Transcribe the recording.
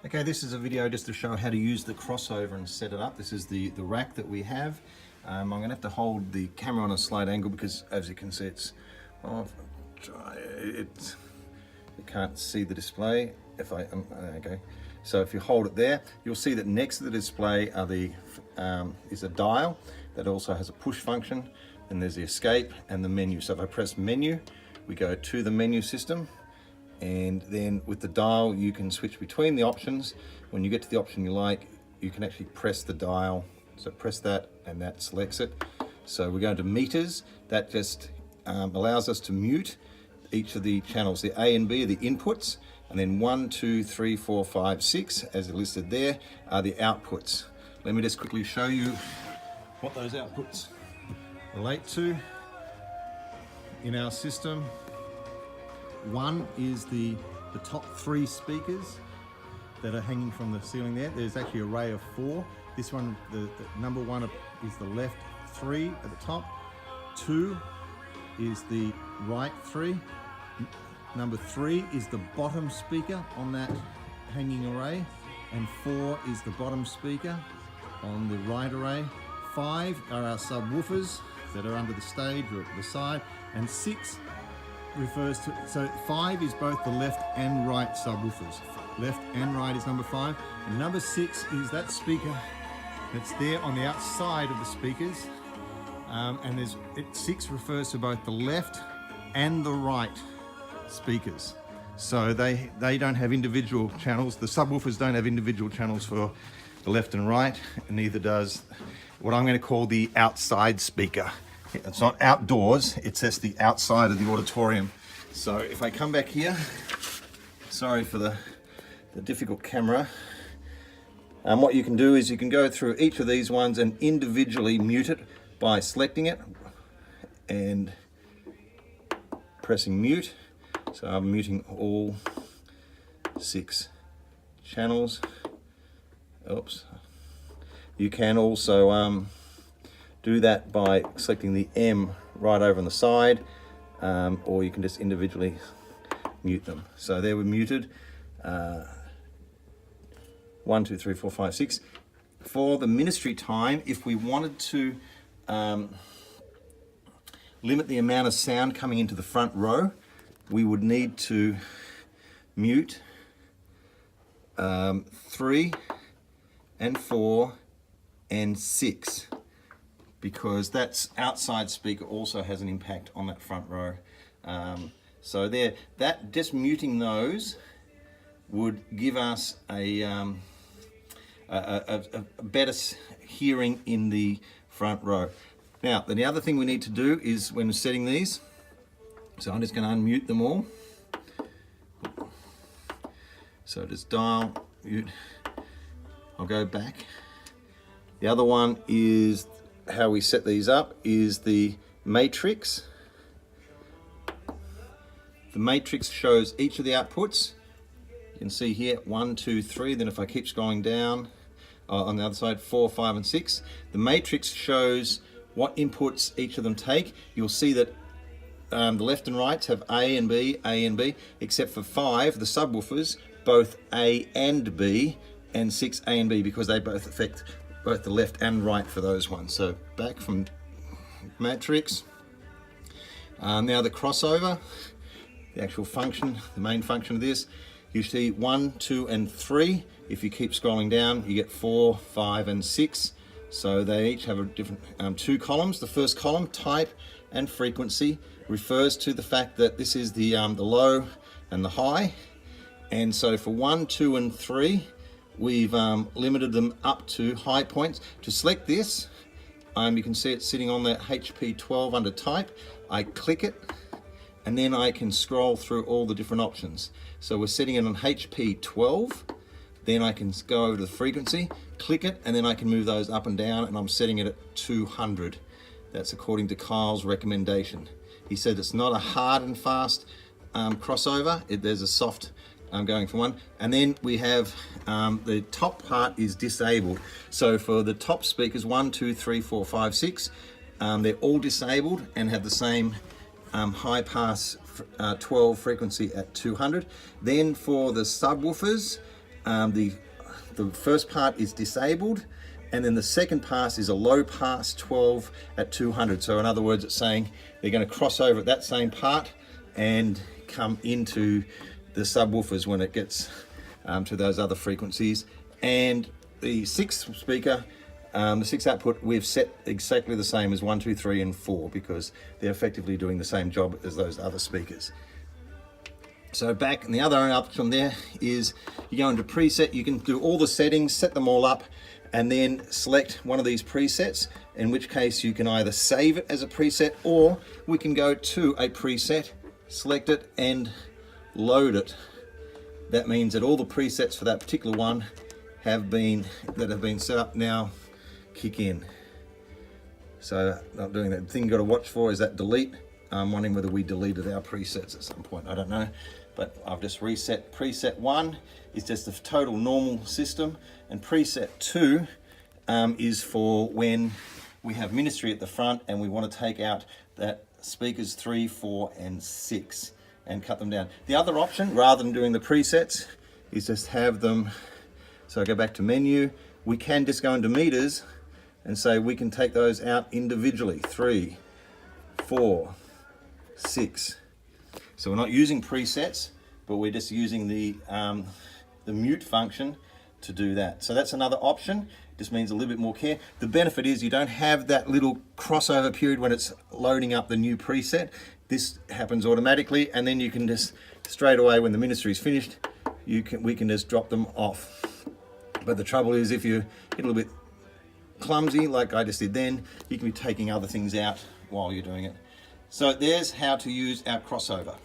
Okay, this is a video just to show how to use the crossover and set it up. This is the rack that we have. I'm going to have to hold the camera on a slight angle because, as you can see, you can't see the display. Okay, so if you hold it there, you'll see that next to the display is a dial that also has a push function. Then there's the escape and the menu. So if I press menu, we go to the menu system. And then with the dial, you can switch between the options. When you get to the option you like, you can actually press the dial. So press that and that selects it. So we're going to meters. That just allows us to mute each of the channels. The A and B are the inputs, and then 1, 2, 3, 4, 5, 6, as listed there, are the outputs. Let me just quickly show you what those outputs relate to in our system. One is the top 3 speakers that are hanging from the ceiling there. There's actually an array of 4. This one, the number 1 is the left 3 at the top. 2 is the right 3. Number 3 is the bottom speaker on that hanging array. And 4 is the bottom speaker on the right array. 5 are our subwoofers that are under the stage or at the side. And 6 refers to, so 5 is both the left and right subwoofers. Left and right is number 5. And number 6 is that speaker that's there on the outside of the speakers. And 6 refers to both the left and the right speakers. So they don't have individual channels. The subwoofers don't have individual channels for the left and right, and neither does what I'm going to call the outside speaker. It's not outdoors, it's just the outside of the auditorium. So if I come back here, sorry for the difficult camera. What you can do is you can go through each of these ones and individually mute it by selecting it and pressing mute. So I'm muting all 6 channels. Oops. You can also do that by selecting the M right over on the side, or you can just individually mute them. So there we're muted. 1, 2, 3, 4, 5, 6. For the ministry time, if we wanted to limit the amount of sound coming into the front row, we would need to mute 3 and 4 and 6. Because that outside speaker also has an impact on that front row. So there, just muting those would give us a better hearing in the front row. Now, the other thing we need to do is when we're setting these, so I'm just going to unmute them all. So just dial, mute, I'll go back. The other one is how we set these up is the matrix. The matrix shows each of the outputs. You can see here 1, 2, 3. Then if I keep scrolling down on the other side, 4, 5, and 6. The matrix shows what inputs each of them take. You'll see that the left and rights have A and B, except for 5, the subwoofers, both A and B, and 6 A and B, because they both affect both the left and right for those ones. So back from matrix. Now the crossover, the actual function, the main function of this, you see 1, 2, and 3. If you keep scrolling down, you get 4, 5, and 6. So they each have a different 2 columns. The first column, type and frequency, refers to the fact that this is the low and the high. And so for 1, 2, and 3, we've limited them up to high points. To select this, you can see it sitting on the HP 12 under type. I click it, and then I can scroll through all the different options. So we're setting it on HP 12. Then I can go over to the frequency, click it, and then I can move those up and down, and I'm setting it at 200. That's according to Kyle's recommendation. He said it's not a hard and fast crossover. There's a soft going for one. And then we have the top part is disabled. So for the top speakers, 1, 2, 3, 4, 5, 6, they're all disabled and have the same high pass 12 frequency at 200. Then for the subwoofers, the first part is disabled, and then the second pass is a low pass 12 at 200. So in other words, it's saying they're going to cross over at that same part and come into the subwoofers when it gets to those other frequencies. And the sixth speaker, the sixth output, we've set exactly the same as 1, 2, 3, and 4 because they're effectively doing the same job as those other speakers. So back, and the other option there is you go into preset, you can do all the settings, set them all up, and then select one of these presets, in which case you can either save it as a preset, or we can go to a preset, select it, and load it. That means that all the presets for that particular one have been set up now kick in. So not doing that. The thing you got to watch for is that delete. I'm wondering whether we deleted our presets at some point. I don't know, but I've just reset. Preset 1 is just the total normal system, and preset 2 is for when we have ministry at the front and we want to take out that speakers 3, 4, and 6 and cut them down. The other option, rather than doing the presets, is just have them. So I go back to menu. We can just go into meters and say we can take those out individually. 3, 4, 6. So we're not using presets, but we're just using the mute function to do that. So that's another option. Just means a little bit more care. The benefit is you don't have that little crossover period when it's loading up the new preset. This happens automatically, and then you can just straight away when the ministry is finished, we can just drop them off. But the trouble is, if you get a little bit clumsy like I just did then, you can be taking other things out while you're doing it. So there's how to use our crossover.